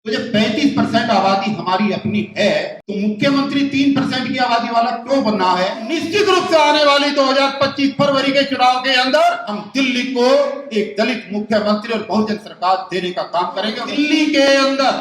तो जब 35% आबादी हमारी अपनी है तो मुख्यमंत्री 3% की आबादी वाला क्यों बनना है? निश्चित रूप से आने वाली 2025 फरवरी के चुनाव के अंदर हम दिल्ली को एक दलित मुख्यमंत्री और बहुजन सरकार देने का काम करेंगे। दिल्ली के अंदर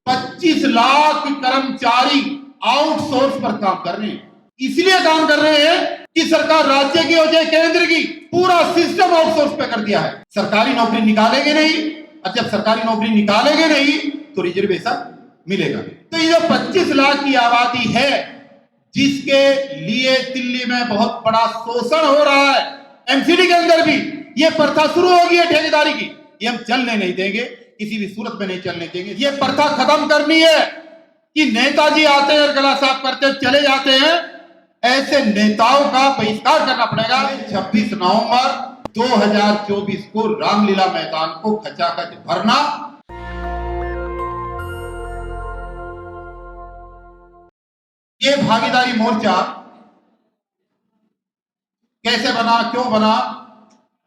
25 लाख कर्मचारी आउटसोर्स पर काम कर रहे हैं। इसलिए काम कर रहे हैं कि सरकार राज्य की और केंद्र की पूरा सिस्टम आउटसोर्स पे कर दिया है। सरकारी नौकरी निकालेंगे नहीं, और जब सरकारी नौकरी निकालेंगे नहीं तो रिजर्वेशन मिलेगा। तो ये जो 25 लाख की आबादी है जिसके लिए दिल्ली में बहुत बड़ा शोषण हो रहा है, एमसीडी के अंदर भी ये प्रथा शुरू हो गई है ठेकेदारी की। ये हम चलने नहीं देंगे, किसी भी सूरत में नहीं चलने देंगे। ये प्रथा खत्म करनी है कि नेताजी आते हैं और गला साफ करते चले जाते हैं। ऐसे नेताओं का बहिष्कार करना पड़ेगा। 26 नवंबर 2024 को रामलीला मैदान को खचाखच भरना। ये भागीदारी मोर्चा कैसे बना, क्यों बना,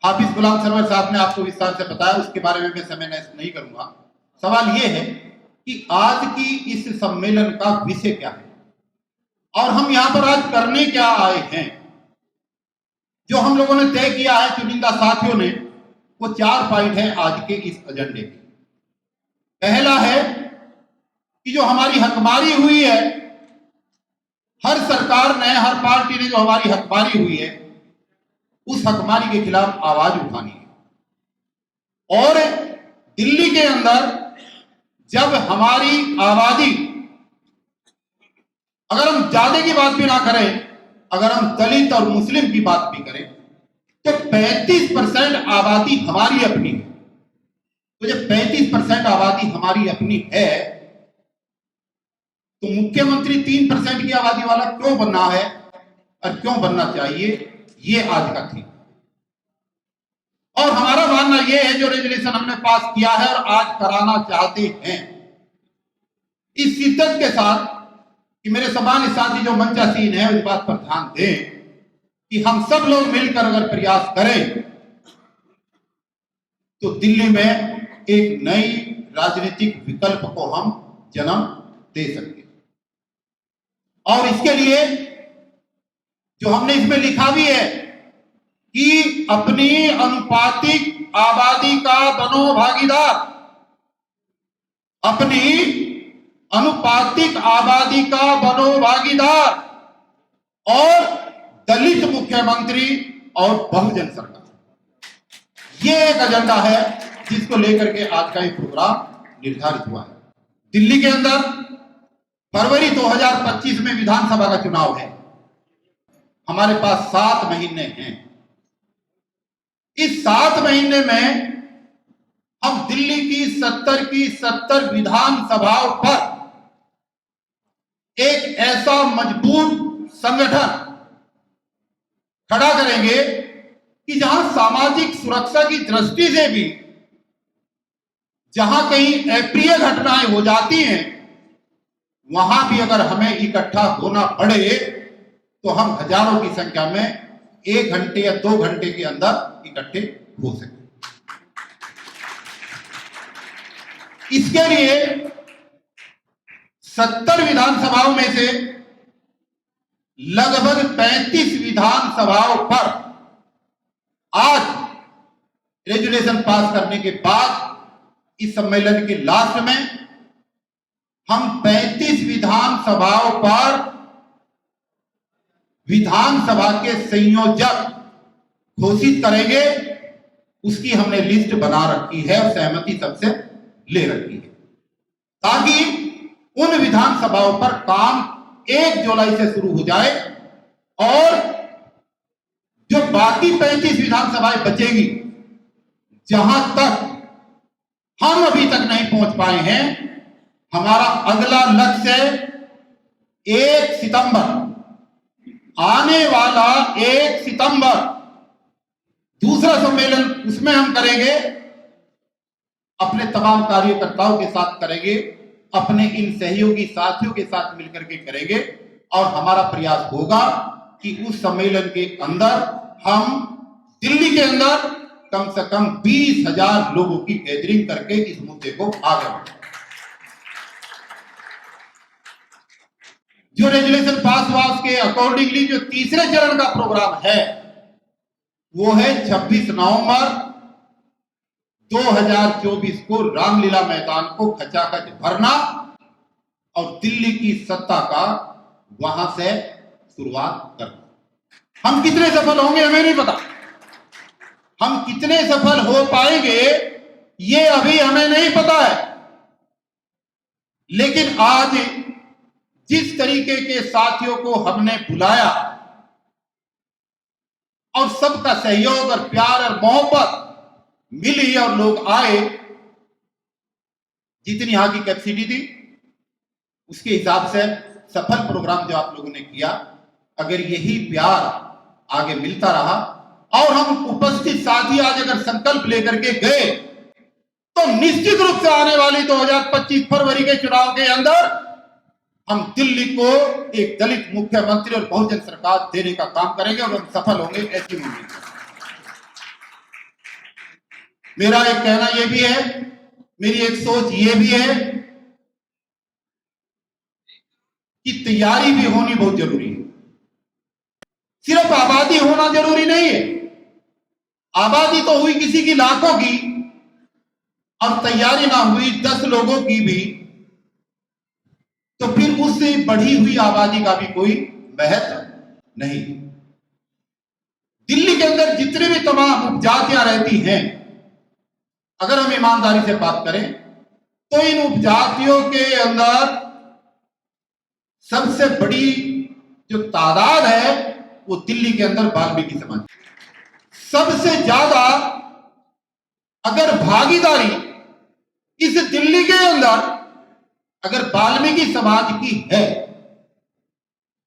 हाफिज गुलाम सरवर साहब ने आपको विस्तार से बताया, उसके बारे में मैं समय नष्ट नहीं करूंगा। सवाल ये है कि आज की इस सम्मेलन का विषय क्या है और हम यहां पर आज करने क्या आए हैं। जो हम लोगों ने तय किया है चुनिंदा साथियों ने, वो 4 पॉइंट है आज के इस एजेंडे के। पहला है कि जो हमारी हकमारी हुई है, हर सरकार ने, हर पार्टी ने जो हमारी हकमारी हुई है, उस हकमारी के खिलाफ आवाज उठानी है। और दिल्ली के अंदर जब हमारी आबादी, अगर हम ज्यादा की बात भी ना करें, अगर हम दलित और मुस्लिम की बात भी करें, तो 35% आबादी हमारी अपनी है। तो जब 35% आबादी हमारी अपनी है तो मुख्यमंत्री 3% की आबादी वाला क्यों बनना है और क्यों बनना चाहिए, ये आज का थी। और हमारा मानना यह है, जो रेजोल्यूशन हमने पास किया है और आज कराना चाहते हैं, इस शिद्दत के साथ कि मेरे सम्मानित साथी जो मंचासीन है उस बात पर ध्यान दें कि हम सब लोग मिलकर अगर प्रयास करें तो दिल्ली में एक नई राजनीतिक विकल्प को हम जन्म दे सकते हैं। और इसके लिए जो हमने इसमें लिखा भी है कि अपनी अनुपातिक आबादी का बनो भागीदार, अपनी अनुपातिक आबादी का बनो भागीदार और दलित मुख्यमंत्री और बहुजन सरकार, ये एक एजेंडा है जिसको लेकर के आज का ये प्रोग्राम निर्धारित हुआ है। दिल्ली के अंदर फरवरी 2025 में विधानसभा का चुनाव है। हमारे पास 7 महीने हैं। इस 7 महीने में हम दिल्ली की 70 विधानसभाओं पर एक ऐसा मजबूत संगठन खड़ा करेंगे कि जहां सामाजिक सुरक्षा की दृष्टि से भी जहां कहीं अप्रिय घटनाएं हो जाती हैं, वहां भी अगर हमें इकट्ठा होना पड़े तो हम हजारों की संख्या में 1 घंटे या 2 घंटे के अंदर इकट्ठे हो सके। इसके लिए 70 विधानसभाओं में से लगभग 35 विधानसभाओं पर आज रेजोल्यूशन पास करने के बाद इस सम्मेलन के लास्ट में हम 35 विधानसभाओं पर विधानसभा के संयोजक घोषित करेंगे। उसकी हमने लिस्ट बना रखी है और सहमति सबसे ले रखी है, ताकि उन विधानसभाओं पर काम 1 जुलाई से शुरू हो जाए और जो बाकी 35 विधानसभाएं बचेंगी, जहां तक हम अभी तक नहीं पहुंच पाए हैं, हमारा अगला लक्ष्य 1 सितंबर, आने वाला 1 सितंबर दूसरा सम्मेलन, उसमें हम करेंगे, अपने तमाम कार्यकर्ताओं के साथ करेंगे, अपने इन सहयोगी साथियों के साथ मिलकर के करेंगे। और हमारा प्रयास होगा कि उस सम्मेलन के अंदर हम दिल्ली के अंदर कम से कम 20,000 लोगों की गैदरिंग करके इस मुद्दे को आगे बढ़ाएं। जो रेजुलेशन पास हुआ उसके अकॉर्डिंगली जो तीसरे चरण का प्रोग्राम है वो है 26 नवंबर 2024 को रामलीला मैदान को खचाखच भरना और दिल्ली की सत्ता का वहां से शुरुआत करना। हम कितने सफल होंगे हमें नहीं पता, हम कितने सफल हो पाएंगे ये अभी हमें नहीं पता है, लेकिन आज जिस तरीके के साथियों को हमने बुलाया और सबका सहयोग और प्यार और मोहब्बत मिली और लोग आए, जितनी यहां की कैपेसिटी थी उसके हिसाब से सफल प्रोग्राम जो आप लोगों ने किया, अगर यही प्यार आगे मिलता रहा और हम उपस्थित साथी आज अगर संकल्प लेकर के गए तो निश्चित रूप से आने वाली 2025 फरवरी के चुनाव के अंदर हम दिल्ली को एक दलित मुख्यमंत्री और बहुजन सरकार देने का काम करेंगे और हम सफल होंगे, ऐसी उम्मीद है। मेरा एक कहना यह भी है, मेरी एक सोच यह भी है कि तैयारी भी होनी बहुत जरूरी है। सिर्फ आबादी होना जरूरी नहीं है, आबादी तो हुई किसी की लाखों की और तैयारी ना हुई 10 लोगों की भी, तो फिर उससे बढ़ी हुई आबादी का भी कोई महत्व नहीं। दिल्ली के अंदर जितने भी तमाम उपजातियां रहती हैं, अगर हम ईमानदारी से बात करें तो इन उपजातियों के अंदर सबसे बड़ी जो तादाद है वो दिल्ली के अंदर वाल्मीकि समाज। सबसे ज्यादा अगर भागीदारी इस दिल्ली के अंदर अगर वाल्मीकि समाज की है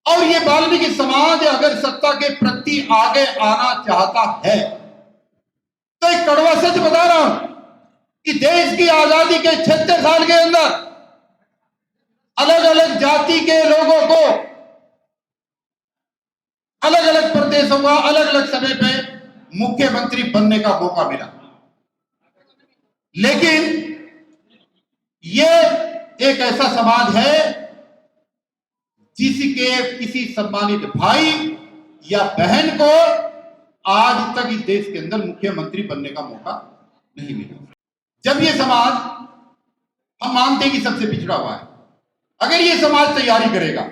और ये वाल्मीकि समाज अगर सत्ता के प्रति आगे आना चाहता है, तो एक कड़वा सच बता रहा हूं कि देश की आजादी के 76 साल के अंदर अलग अलग जाति के लोगों को अलग अलग प्रदेशों का अलग अलग समय पे मुख्यमंत्री बनने का मौका मिला, लेकिन ये एक ऐसा समाज है जिसके किसी सम्मानित भाई या बहन को आज तक इस देश के अंदर मुख्यमंत्री बनने का मौका नहीं मिला। जब ये समाज, हम मानते हैं कि सबसे पिछड़ा हुआ है, अगर ये समाज तैयारी करेगा,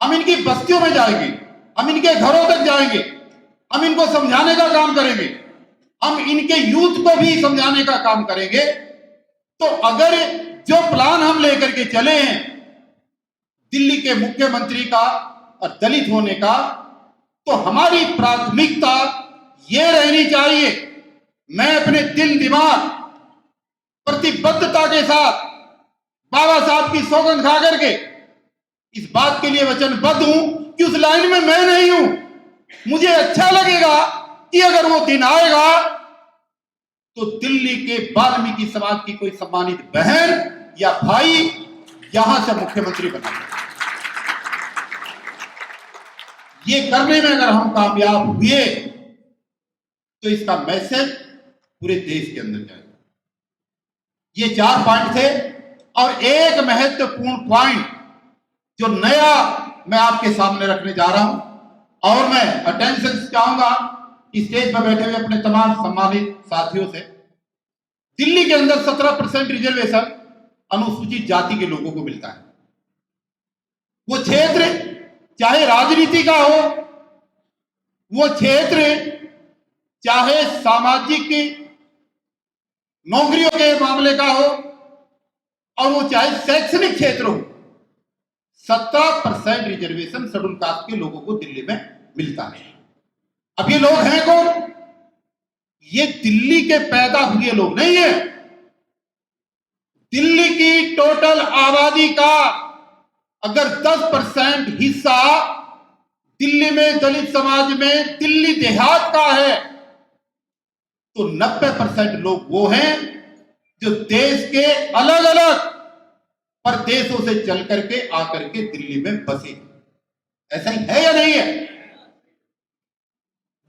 हम इनकी बस्तियों में जाएंगे, हम इनके घरों तक जाएंगे, हम इनको समझाने का काम करेंगे, हम इनके यूथ को भी समझाने का काम करेंगे, तो अगर जो प्लान हम लेकर के चले हैं दिल्ली के मुख्यमंत्री का और दलित होने का, तो हमारी प्राथमिकता यह रहनी चाहिए, मैं अपने दिल दिमाग प्रतिबद्धता के साथ बाबा साहब की सौगंध खा करके इस बात के लिए वचनबद्ध हूं कि उस लाइन में मैं नहीं हूं। मुझे अच्छा लगेगा कि अगर वो दिन आएगा तो दिल्ली के वाल्मीकि समाज की कोई सम्मानित बहन या भाई यहां से मुख्यमंत्री बना। ये करने में अगर हम कामयाब हुए तो इसका मैसेज पूरे देश के अंदर जाएगा। ये 4 पॉइंट थे और एक महत्वपूर्ण पॉइंट जो नया मैं आपके सामने रखने जा रहा हूं, और मैं अटेंशन चाहूंगा स्टेज पर बैठे हुए अपने तमाम सम्मानित साथियों से। दिल्ली के अंदर 17% रिजर्वेशन अनुसूचित जाति के लोगों को मिलता है। वो क्षेत्र चाहे राजनीति का हो, वो क्षेत्र चाहे सामाजिक नौकरियों के मामले का हो, और वो चाहे शैक्षणिक क्षेत्र हो, 17% रिजर्वेशन शेड्यूल कास्ट के लोगों को दिल्ली में मिलता है। अब ये लोग हैं कौन? ये दिल्ली के पैदा हुए लोग नहीं है। दिल्ली की टोटल आबादी का अगर 10% हिस्सा दिल्ली में दलित समाज में दिल्ली देहात का है, तो 90% लोग वो हैं जो देश के अलग अलग प्रदेशों से चल करके आकर के दिल्ली में बसे। ऐसा ही है या नहीं है?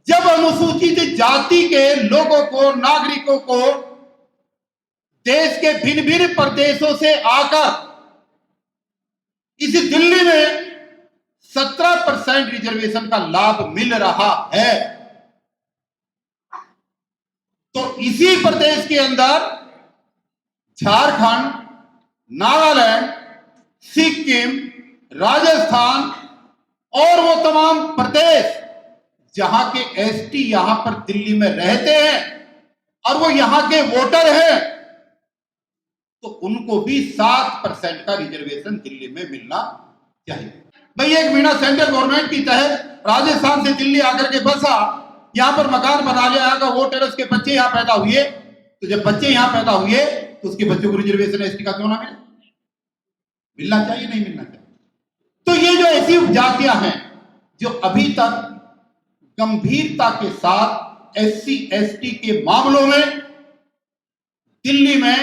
जब अनुसूचित जाति के लोगों को, नागरिकों को देश के भिन्न भिन्न प्रदेशों से आकर इस दिल्ली में 17% रिजर्वेशन का लाभ मिल रहा है। तो इसी प्रदेश के अंदर झारखंड, नागालैंड, सिक्किम, राजस्थान और वो तमाम प्रदेश जहां के एसटी यहां पर दिल्ली में रहते हैं और वो यहां के वोटर हैं, तो उनको भी 7% का रिजर्वेशन दिल्ली में मिलना चाहिए। भाई एक महीना सेंट्रल गवर्नमेंट की तहत राजस्थान से दिल्ली आकर के बसा, यहां पर मकान बना लिया, यहाँ का वोटर, उसके बच्चे यहां पैदा हुए, तो जब बच्चे यहां पैदा हुए तो उसके बच्चों को रिजर्वेशन एसटी का क्यों ना मिले? मिलना चाहिए, नहीं मिलना चाहिए? तो ये जो ऐसी उपजातियां हैं जो अभी तक गंभीरता के साथ एससी एसटी के मामलों में दिल्ली में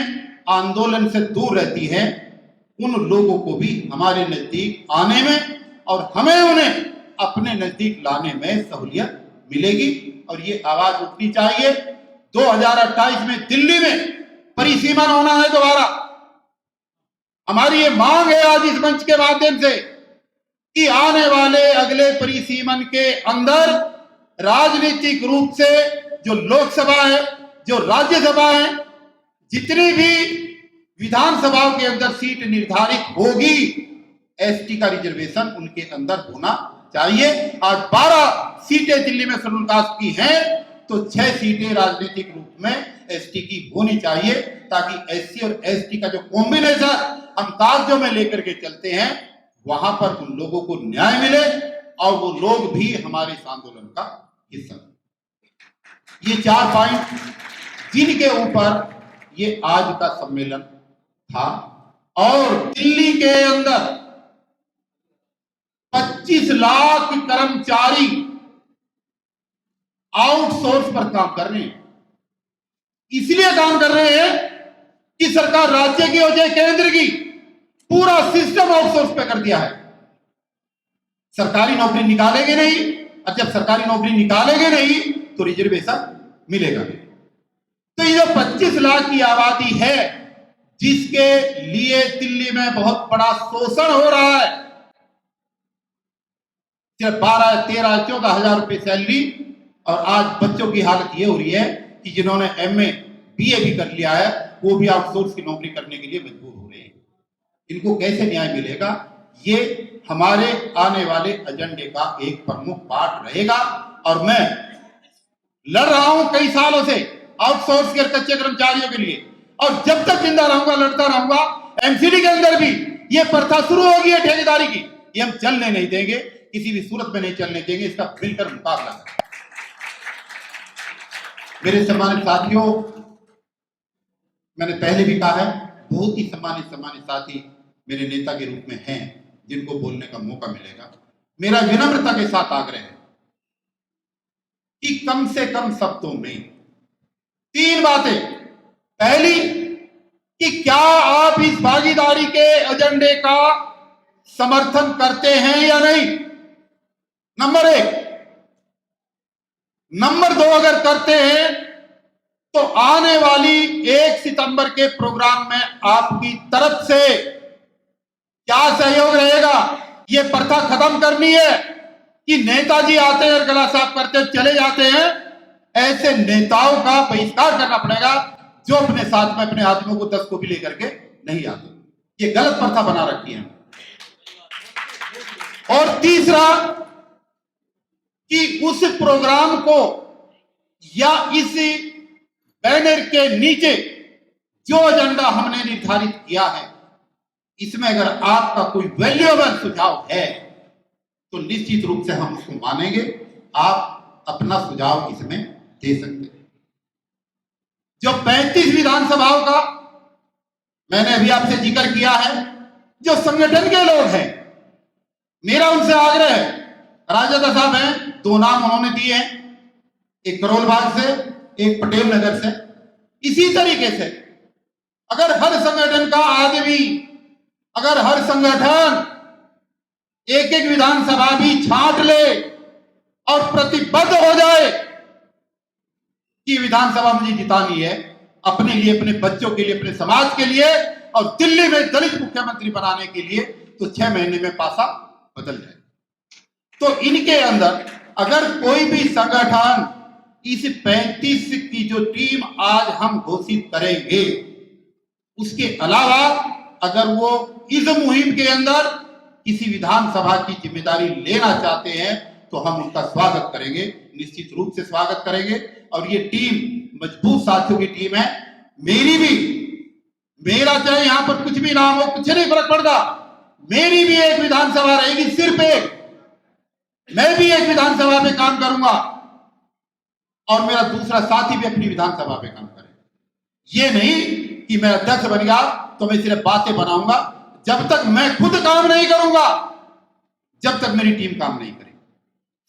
आंदोलन से दूर रहती है, उन लोगों को भी हमारे नजदीक आने में और हमें उन्हें अपने नजदीक लाने में सहूलियत मिलेगी और ये आवाज उठनी चाहिए। 2028 में दिल्ली में परिसीमन होना है दोबारा। हमारी ये मांग है आज इस मंच के माध्यम से कि आने वाले अगले परिसीमन के अंदर राजनीतिक रूप से जो लोकसभा है, जो राज्यसभा है, जितनी भी विधानसभाओं के अंदर सीट निर्धारित होगी, एसटी का रिजर्वेशन उनके अंदर होना चाहिए। आज 12 सीटें दिल्ली में शेड्यूल कास्ट की हैं, तो 6 सीटें राजनीतिक रूप में एसटी की होनी चाहिए, ताकि एससी और एसटी का जो कॉम्बिनेशन हम कागजों में लेकर के चलते हैं, वहां पर उन लोगों को न्याय मिले और वो लोग भी हमारे इस आंदोलन का हिस्सा। ये 4 पॉइंट जिनके ऊपर ये आज का सम्मेलन था। और दिल्ली के अंदर 25 लाख कर्मचारी आउटसोर्स पर काम कर रहे हैं। इसलिए काम कर रहे हैं कि सरकार राज्य की हो चाहे केंद्र की, पूरा सिस्टम आउटसोर्स पे कर दिया है। सरकारी नौकरी निकालेंगे नहीं, और जब सरकारी नौकरी निकालेंगे नहीं तो रिजर्वेशन मिलेगा नहीं। तो ये जो 25 लाख की आबादी है, जिसके लिए दिल्ली में बहुत बड़ा शोषण हो रहा है, सिर्फ 12, 13, 14 हजार रुपए सैलरी, और आज बच्चों की हालत ये हो रही है कि जिन्होंने एमए बीए भी कर लिया है, वो भी आउटसोर्स की नौकरी करने के लिए मजबूर हो रहे हैं। इनको कैसे न्याय मिलेगा? ये हमारे आने वाले एजेंडे का एक प्रमुख पार्ट रहेगा। और मैं लड़ रहा हूं कई सालों से आउटसोर्स के कच्चे कर्मचारियों के लिए, और जब तक जिंदा रहूंगा लड़ता रहूंगा। एमसीडी के अंदर भी ये प्रथा शुरू होगी है ठेकेदारी की, ये हम चलने नहीं देंगे, किसी भी सूरत में नहीं चलने देंगे। इसका मिलकर मुकाबला है। मेरे सम्मानित साथियों, मैंने पहले भी कहा है, बहुत ही सम्मानित साथी मेरे नेता के रूप में हैं, जिनको बोलने का मौका मिलेगा। मेरा विनम्रता के साथ आग्रह है कि कम से कम शब्दों में 3 बातें। पहली, कि क्या आप इस भागीदारी के एजेंडे का समर्थन करते हैं या नहीं, नंबर 1। नंबर 2, अगर करते हैं तो आने वाली 1 सितंबर के प्रोग्राम में आपकी तरफ से क्या सहयोग रहेगा? यह प्रथा खत्म करनी है कि नेताजी आते हैं और गला साफ करते चले जाते हैं। ऐसे नेताओं का बहिष्कार करना पड़ेगा जो अपने साथ में अपने आदमियों को 10 को भी लेकर के नहीं आते। ये गलत प्रथा बना रखी है। और तीसरा, कि उस प्रोग्राम को या इस बैनर के नीचे जो एजेंडा हमने निर्धारित किया है, इसमें अगर आपका कोई वैल्यूएबल सुझाव है तो निश्चित रूप से हम उसको मानेंगे। आप अपना सुझाव इसमें दे सकते हैं। जो 35 विधानसभाओं का मैंने अभी आपसे जिक्र किया है, जो संगठन के लोग हैं, मेरा उनसे आग्रह है। राजद साहब हैं, 2 नाम उन्होंने दिए हैं, एक करोल बाग से, एक पटेल नगर से। इसी तरीके से अगर हर संगठन का आदमी, अगर हर संगठन एक विधानसभा भी छांट ले और प्रतिबद्ध हो जाए कि विधानसभा मुझे जितानी है अपने लिए, अपने बच्चों के लिए, अपने समाज के लिए, और दिल्ली में दलित मुख्यमंत्री बनाने के लिए, तो 6 महीने में पासा बदल जाए। तो इनके अंदर अगर कोई भी संगठन इस 35 की जो टीम आज हम घोषित करेंगे, उसके अलावा अगर वो इस मुहिम के अंदर किसी विधानसभा की जिम्मेदारी लेना चाहते हैं तो हम उनका स्वागत करेंगे, निश्चित रूप से स्वागत करेंगे। और ये टीम मजबूत साथियों की टीम है। मेरी भी, मेरा चाहे यहां पर कुछ भी नाम हो, कुछ नहीं फर्क पड़ता, मेरी भी एक विधानसभा रहेगी, सिर्फ एक। मैं भी एक विधानसभा में काम करूंगा और मेरा दूसरा साथी भी अपनी विधानसभा में काम करे। ये नहीं कि मैं अध्यक्ष बन गया तो मैं सिर्फ बातें बनाऊंगा। जब तक मैं खुद काम नहीं करूंगा, जब तक मेरी टीम काम नहीं करेगी।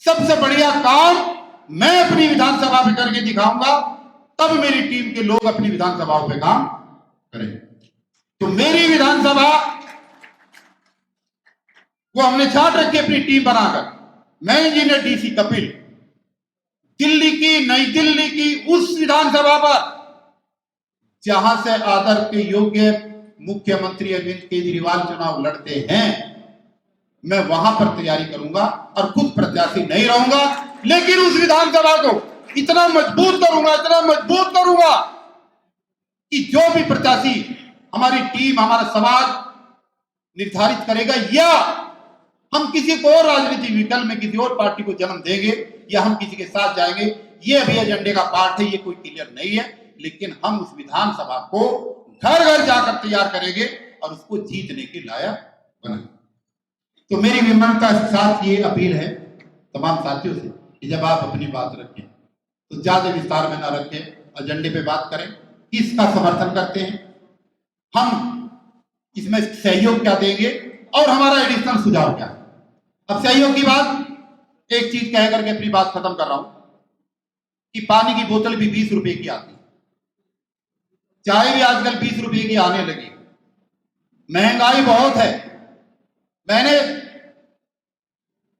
सबसे बढ़िया काम मैं अपनी विधानसभा में करके दिखाऊंगा, तब मेरी टीम के लोग अपनी विधानसभाओं पे काम करेंगे। तो मेरी विधानसभा वो हमने छाट रखी अपनी टीम बनाकर। मैं इंजीनियर डीसी कपिल दिल्ली की, नई दिल्ली की उस विधानसभा पर जहां से आदर के योग्य मुख्यमंत्री अरविंद केजरीवाल चुनाव लड़ते हैं, मैं वहां पर तैयारी करूंगा और खुद प्रत्याशी नहीं रहूंगा, लेकिन उस विधानसभा को इतना मजबूत करूंगा, इतना मजबूत करूंगा कि जो भी प्रत्याशी हमारी टीम, हमारा समाज निर्धारित करेगा, या हम किसी को और राजनीतिक विकल्प में किसी और पार्टी को जन्म देंगे या हम किसी के साथ जाएंगे, ये अभी एजेंडे का पार्ट है, ये कोई क्लियर नहीं है। लेकिन हम उस विधानसभा को घर घर जाकर तैयार करेंगे और उसको जीतने के लायक बनाएंगे। तो मेरी विनम्रता के साथ ये अपील है तमाम साथियों से कि जब आप अपनी बात रखें तो ज्यादा विस्तार में ना रखें, एजेंडे पे बात करें, किसका समर्थन करते हैं, हम इसमें सहयोग क्या देंगे और हमारा एडिशनल सुझाव क्या है। अब सहयोग की बात एक चीज कह करके अपनी बात खत्म कर रहा हूं कि पानी की बोतल भी 20 रुपए की आती है, चाय भी आजकल 20 रुपए की आने लगी, महंगाई बहुत है। मैंने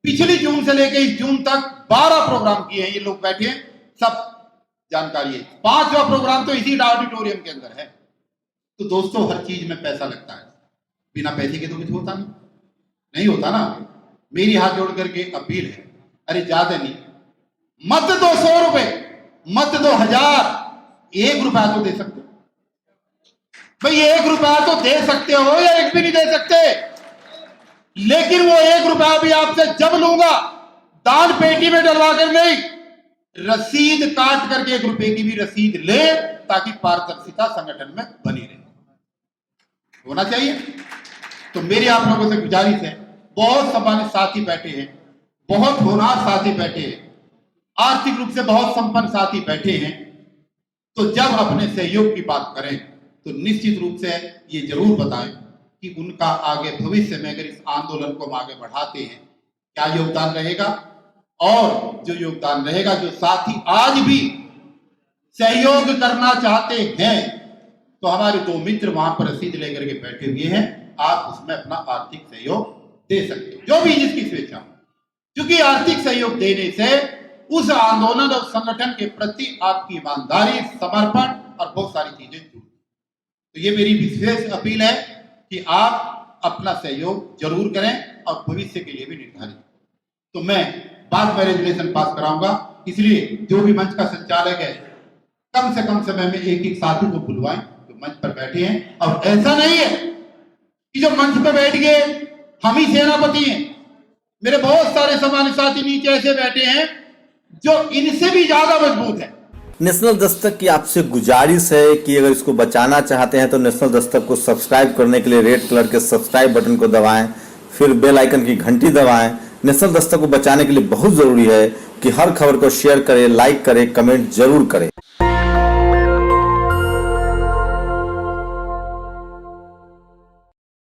पिछली जून से लेकर इस जून तक 12 प्रोग्राम किए हैं, ये लोग बैठे हैं, सब जानकारी है। 5वां प्रोग्राम तो इसी ऑडिटोरियम के अंदर है। तो दोस्तों, हर चीज में पैसा लगता है, बिना पैसे के तो कुछ होता नहीं होता ना। मेरी हाथ जोड़ करके अपील है, अरे ज्यादा नहीं, मत दो 100 रुपए, मत दो 1000, 1 रुपया तो दे सकते हो भाई, 1 रुपया तो दे सकते हो, या 1 भी नहीं दे सकते, लेकिन वो 1 रुपया भी आपसे जब लूंगा, दान पेटी में डलवा कर नहीं, रसीद काट करके 1 रुपए की भी रसीद ले, ताकि पारदर्शिता संगठन में बनी रहे, होना चाहिए। तो मेरी आप लोगों से गुजारिश है, बहुत सम्मानित साथी बैठे हैं, बहुत होनहार साथी बैठे हैं, आर्थिक रूप से बहुत संपन्न साथी बैठे हैं। तो जब अपने सहयोग की बात करें तो निश्चित रूप से ये जरूर बताएं कि उनका आगे भविष्य में अगर इस आंदोलन को हम आगे बढ़ाते हैं क्या योगदान रहेगा, और जो योगदान रहेगा, जो साथी आज भी सहयोग करना चाहते हैं, तो हमारे 2 मित्र वहां पर रसीद लेकर के बैठे हुए हैं, आप उसमें अपना आर्थिक सहयोग दे सकते हो, जो भी जिसकी स्वेच्छा हो, क्योंकि आर्थिक सहयोग देने से उस आंदोलन और संगठन के प्रति आपकी ईमानदारी, समर्पण और बहुत सारी चीजें जुड़ी। तो ये मेरी विशेष अपील है कि आप अपना सहयोग जरूर करें और भविष्य के लिए भी निर्धारित। तो मैं बाद में रेजुलेशन पास कराऊंगा, इसलिए जो भी मंच का संचालक है, कम से कम समय में एक साथी को बुलवाएं जो मंच पर बैठे हैं। और ऐसा नहीं है कि जो मंच पर बैठ गए हम ही सेनापति हैं, मेरे बहुत सारे सम्मानित साथी नीचे ऐसे बैठे हैं जो इनसे भी ज्यादा मजबूत है। नेशनल दस्तक की आपसे गुजारिश है कि अगर इसको बचाना चाहते हैं तो नेशनल दस्तक को सब्सक्राइब करने के लिए रेड कलर के सब्सक्राइब बटन को दबाएं, फिर बेल आइकन की घंटी दबाएं। नेशनल दस्तक को बचाने के लिए बहुत जरूरी है कि हर खबर को शेयर करें, लाइक करें, कमेंट जरूर करें।